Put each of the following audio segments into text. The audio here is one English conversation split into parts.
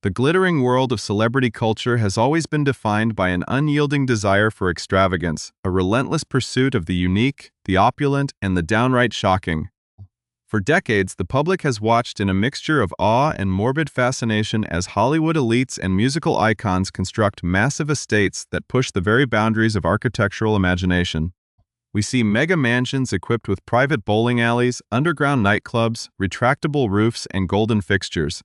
The glittering world of celebrity culture has always been defined by an unyielding desire for extravagance, a relentless pursuit of the unique, the opulent, and the downright shocking. For decades, the public has watched in a mixture of awe and morbid fascination as Hollywood elites and musical icons construct massive estates that push the very boundaries of architectural imagination. We see mega mansions equipped with private bowling alleys, underground nightclubs, retractable roofs, and golden fixtures.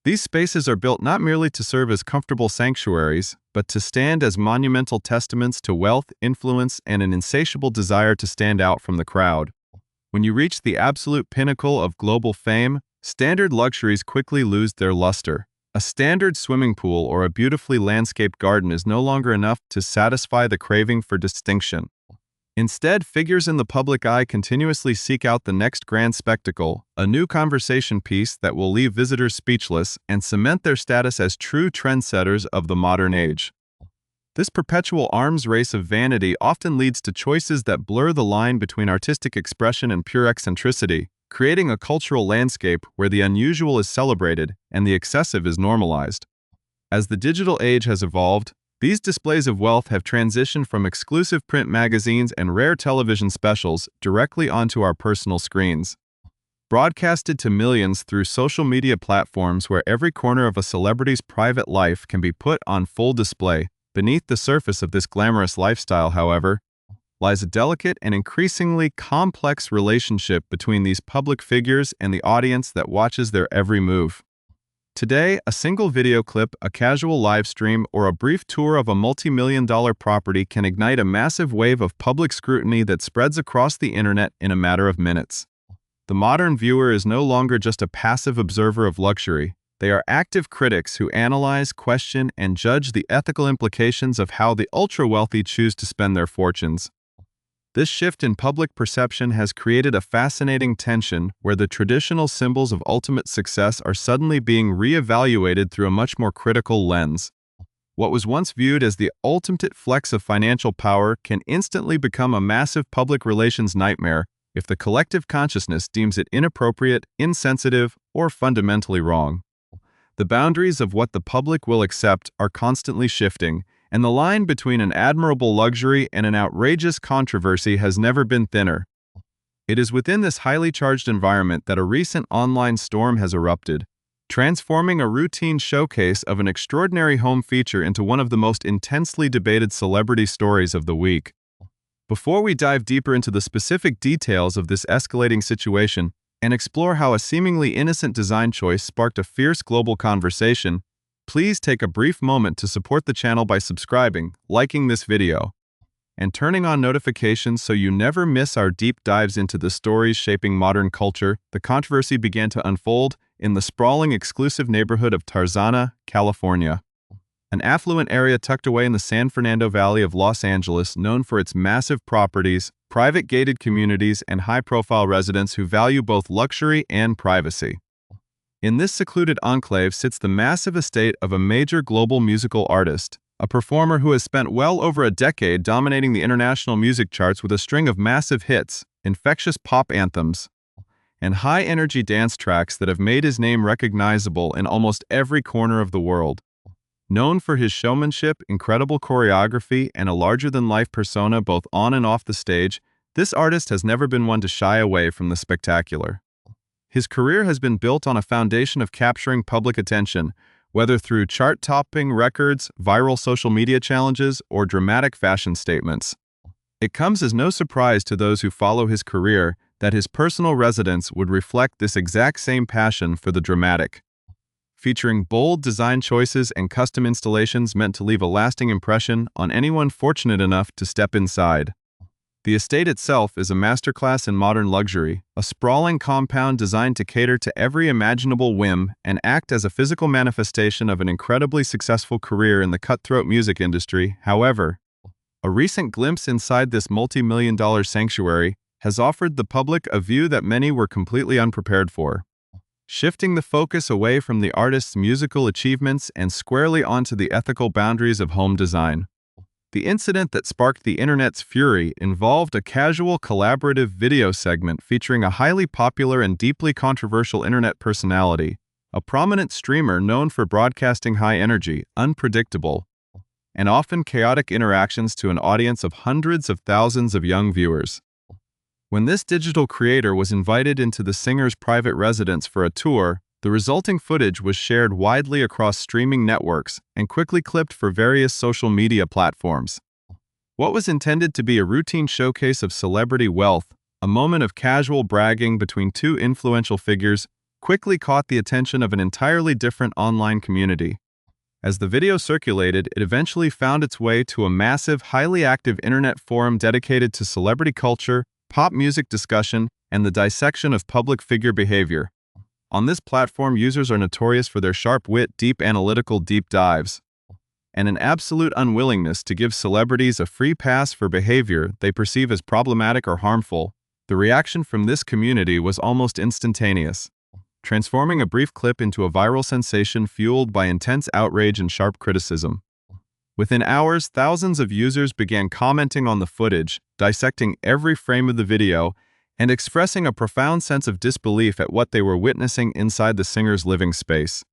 These spaces are built not merely to serve as comfortable sanctuaries, but to stand as monumental testaments to wealth, influence, and an insatiable desire to stand out from the crowd. When you reach the absolute pinnacle of global fame, standard luxuries quickly lose their luster. A standard swimming pool or a beautifully landscaped garden is no longer enough to satisfy the craving for distinction. Instead, figures in the public eye continuously seek out the next grand spectacle, a new conversation piece that will leave visitors speechless and cement their status as true trendsetters of the modern age. This perpetual arms race of vanity often leads to choices that blur the line between artistic expression and pure eccentricity, creating a cultural landscape where the unusual is celebrated and the excessive is normalized. As the digital age has evolved, these displays of wealth have transitioned from exclusive print magazines and rare television specials directly onto our personal screens. Broadcasted to millions through social media platforms where every corner of a celebrity's private life can be put on full display, beneath the surface of this glamorous lifestyle, however, lies a delicate and increasingly complex relationship between these public figures and the audience that watches their every move. Today, a single video clip, a casual live stream, or a brief tour of a multi-million-dollar property can ignite a massive wave of public scrutiny that spreads across the internet in a matter of minutes. The modern viewer is no longer just a passive observer of luxury. They are active critics who analyze, question, and judge the ethical implications of how the ultra-wealthy choose to spend their fortunes. This shift in public perception has created a fascinating tension where the traditional symbols of ultimate success are suddenly being re-evaluated through a much more critical lens. What was once viewed as the ultimate flex of financial power can instantly become a massive public relations nightmare if the collective consciousness deems it inappropriate, insensitive, or fundamentally wrong. The boundaries of what the public will accept are constantly shifting, and the line between an admirable luxury and an outrageous controversy has never been thinner. It is within this highly charged environment that a recent online storm has erupted, transforming a routine showcase of an extraordinary home feature into one of the most intensely debated celebrity stories of the week. Before we dive deeper into the specific details of this escalating situation and explore how a seemingly innocent design choice sparked a fierce global conversation, please take a brief moment to support the channel by subscribing, liking this video, and turning on notifications so you never miss our deep dives into the stories shaping modern culture. The controversy began to unfold in the sprawling exclusive neighborhood of Tarzana, California, an affluent area tucked away in the San Fernando Valley of Los Angeles, known for its massive properties, private gated communities, and high-profile residents who value both luxury and privacy. In this secluded enclave sits the massive estate of a major global musical artist, a performer who has spent well over a decade dominating the international music charts with a string of massive hits, infectious pop anthems, and high-energy dance tracks that have made his name recognizable in almost every corner of the world. Known for his showmanship, incredible choreography, and a larger-than-life persona both on and off the stage, this artist has never been one to shy away from the spectacular. His career has been built on a foundation of capturing public attention, whether through chart-topping records, viral social media challenges, or dramatic fashion statements. It comes as no surprise to those who follow his career that his personal residence would reflect this exact same passion for the dramatic, featuring bold design choices and custom installations meant to leave a lasting impression on anyone fortunate enough to step inside. The estate itself is a masterclass in modern luxury, a sprawling compound designed to cater to every imaginable whim and act as a physical manifestation of an incredibly successful career in the cutthroat music industry. However, a recent glimpse inside this multi-million-dollar sanctuary has offered the public a view that many were completely unprepared for, shifting the focus away from the artist's musical achievements and squarely onto the ethical boundaries of home design. The incident that sparked the internet's fury involved a casual collaborative video segment featuring a highly popular and deeply controversial internet personality, a prominent streamer known for broadcasting high-energy, unpredictable, and often chaotic interactions to an audience of hundreds of thousands of young viewers. When this digital creator was invited into the singer's private residence for a tour, the resulting footage was shared widely across streaming networks and quickly clipped for various social media platforms. What was intended to be a routine showcase of celebrity wealth, a moment of casual bragging between two influential figures, quickly caught the attention of an entirely different online community. As the video circulated, it eventually found its way to a massive, highly active internet forum dedicated to celebrity culture, pop music discussion, and the dissection of public figure behavior. On this platform, users are notorious for their sharp wit, deep analytical deep dives, and an absolute unwillingness to give celebrities a free pass for behavior they perceive as problematic or harmful. The reaction from this community was almost instantaneous, transforming a brief clip into a viral sensation fueled by intense outrage and sharp criticism. Within hours, thousands of users began commenting on the footage, dissecting every frame of the video, and expressing a profound sense of disbelief at what they were witnessing inside the singer's living space.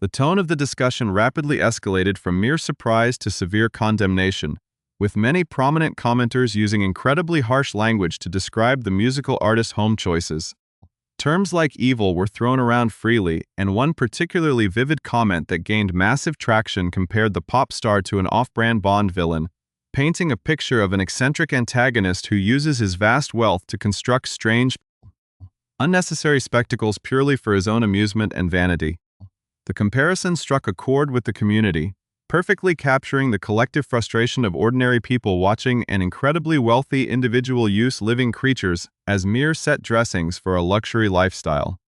The tone of the discussion rapidly escalated from mere surprise to severe condemnation, with many prominent commenters using incredibly harsh language to describe the musical artist's home choices. Terms like evil were thrown around freely, and one particularly vivid comment that gained massive traction compared the pop star to an off-brand Bond villain, painting a picture of an eccentric antagonist who uses his vast wealth to construct strange, unnecessary spectacles purely for his own amusement and vanity. The comparison struck a chord with the community, perfectly capturing the collective frustration of ordinary people watching an incredibly wealthy individual use living creatures as mere set dressings for a luxury lifestyle.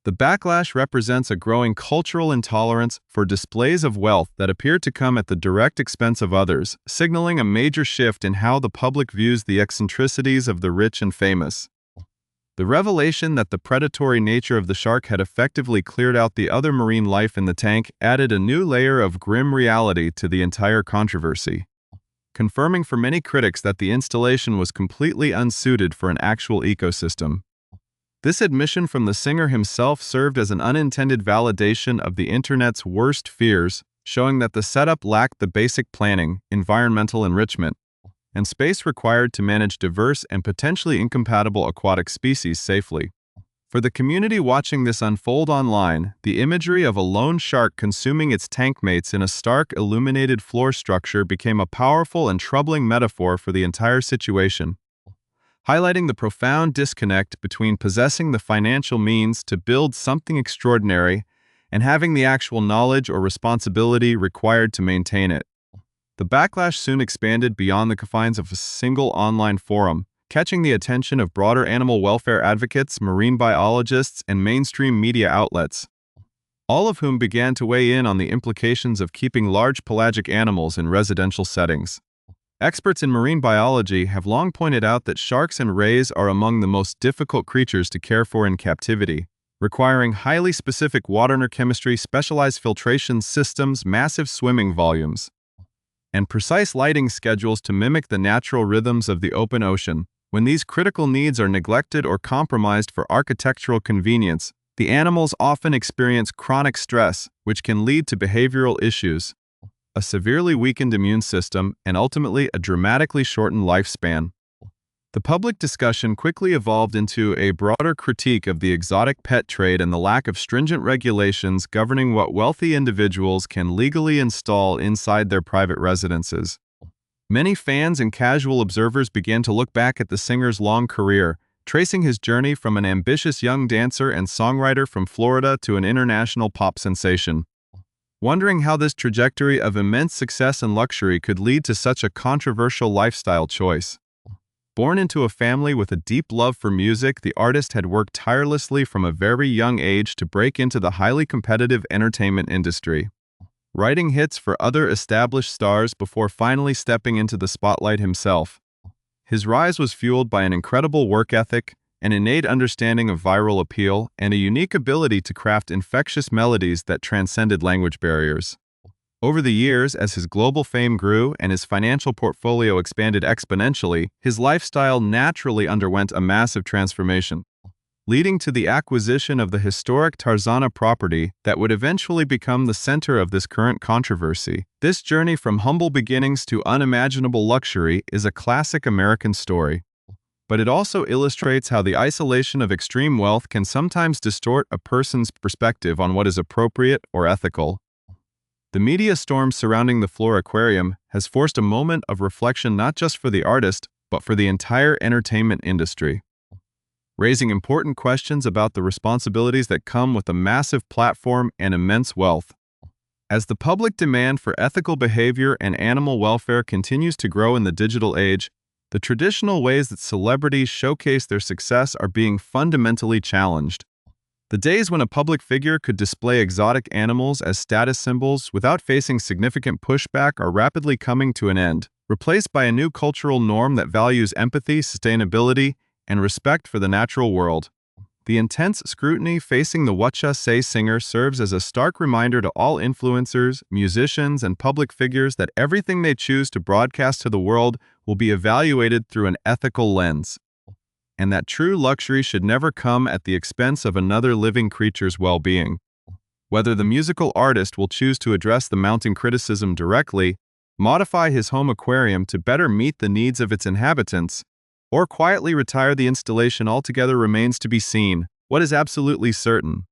The backlash represents a growing cultural intolerance for displays of wealth that appear to come at the direct expense of others, signaling a major shift in how the public views the eccentricities of the rich and famous. The revelation that the predatory nature of the shark had effectively cleared out the other marine life in the tank added a new layer of grim reality to the entire controversy, confirming for many critics that the installation was completely unsuited for an actual ecosystem. This admission from the singer himself served as an unintended validation of the internet's worst fears, showing that the setup lacked the basic planning, environmental enrichment, and space required to manage diverse and potentially incompatible aquatic species safely. For the community watching this unfold online, the imagery of a lone shark consuming its tank mates in a stark, illuminated floor structure became a powerful and troubling metaphor for the entire situation, highlighting the profound disconnect between possessing the financial means to build something extraordinary and having the actual knowledge or responsibility required to maintain it. The backlash soon expanded beyond the confines of a single online forum, catching the attention of broader animal welfare advocates, marine biologists, and mainstream media outlets, all of whom began to weigh in on the implications of keeping large pelagic animals in residential settings. Experts in marine biology have long pointed out that sharks and rays are among the most difficult creatures to care for in captivity, requiring highly specific water neurochemistry, specialized filtration systems, massive swimming volumes, and precise lighting schedules to mimic the natural rhythms of the open ocean. When these critical needs are neglected or compromised for architectural convenience, the animals often experience chronic stress, which can lead to behavioral issues, a severely weakened immune system, and ultimately a dramatically shortened lifespan. The public discussion quickly evolved into a broader critique of the exotic pet trade and the lack of stringent regulations governing what wealthy individuals can legally install inside their private residences. Many fans and casual observers began to look back at the singer's long career, tracing his journey from an ambitious young dancer and songwriter from Florida to an international pop sensation, wondering how this trajectory of immense success and luxury could lead to such a controversial lifestyle choice. Born into a family with a deep love for music, the artist had worked tirelessly from a very young age to break into the highly competitive entertainment industry, writing hits for other established stars before finally stepping into the spotlight himself. His rise was fueled by an incredible work ethic, an innate understanding of viral appeal, and a unique ability to craft infectious melodies that transcended language barriers. Over the years, as his global fame grew and his financial portfolio expanded exponentially, his lifestyle naturally underwent a massive transformation. leading to the acquisition of the historic Tarzana property that would eventually become the center of this current controversy. This journey from humble beginnings to unimaginable luxury is a classic American story, but it also illustrates how the isolation of extreme wealth can sometimes distort a person's perspective on what is appropriate or ethical. The media storm surrounding the Flora Aquarium has forced a moment of reflection not just for the artist, but for the entire entertainment industry, raising important questions about the responsibilities that come with a massive platform and immense wealth. As the public demand for ethical behavior and animal welfare continues to grow in the digital age, the traditional ways that celebrities showcase their success are being fundamentally challenged. The days when a public figure could display exotic animals as status symbols without facing significant pushback are rapidly coming to an end, replaced by a new cultural norm that values empathy, sustainability, and respect for the natural world. The intense scrutiny facing the Whatcha Say singer serves as a stark reminder to all influencers, musicians, and public figures that everything they choose to broadcast to the world will be evaluated through an ethical lens, and that true luxury should never come at the expense of another living creature's well-being. Whether the musical artist will choose to address the mounting criticism directly, modify his home aquarium to better meet the needs of its inhabitants, or quietly retire the installation altogether remains to be seen. What is absolutely certain,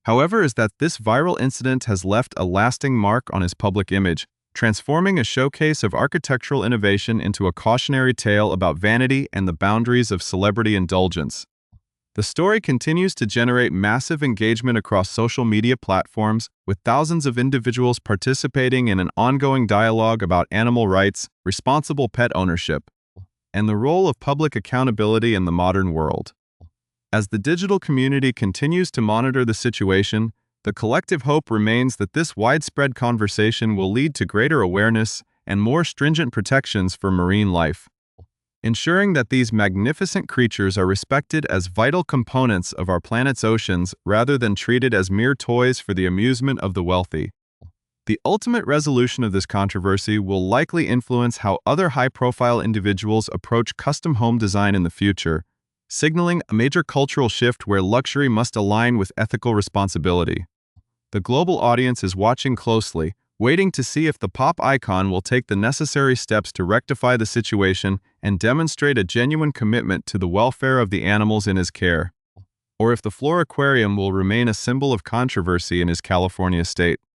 however, is that this viral incident has left a lasting mark on his public image, transforming a showcase of architectural innovation into a cautionary tale about vanity and the boundaries of celebrity indulgence. The story continues to generate massive engagement across social media platforms, with thousands of individuals participating in an ongoing dialogue about animal rights, responsible pet ownership, and the role of public accountability in the modern world. As the digital community continues to monitor the situation, the collective hope remains that this widespread conversation will lead to greater awareness and more stringent protections for marine life, ensuring that these magnificent creatures are respected as vital components of our planet's oceans rather than treated as mere toys for the amusement of the wealthy. The ultimate resolution of this controversy will likely influence how other high-profile individuals approach custom home design in the future, signaling a major cultural shift where luxury must align with ethical responsibility. The global audience is watching closely, waiting to see if the pop icon will take the necessary steps to rectify the situation and demonstrate a genuine commitment to the welfare of the animals in his care, or if the Flora Aquarium will remain a symbol of controversy in his California estate.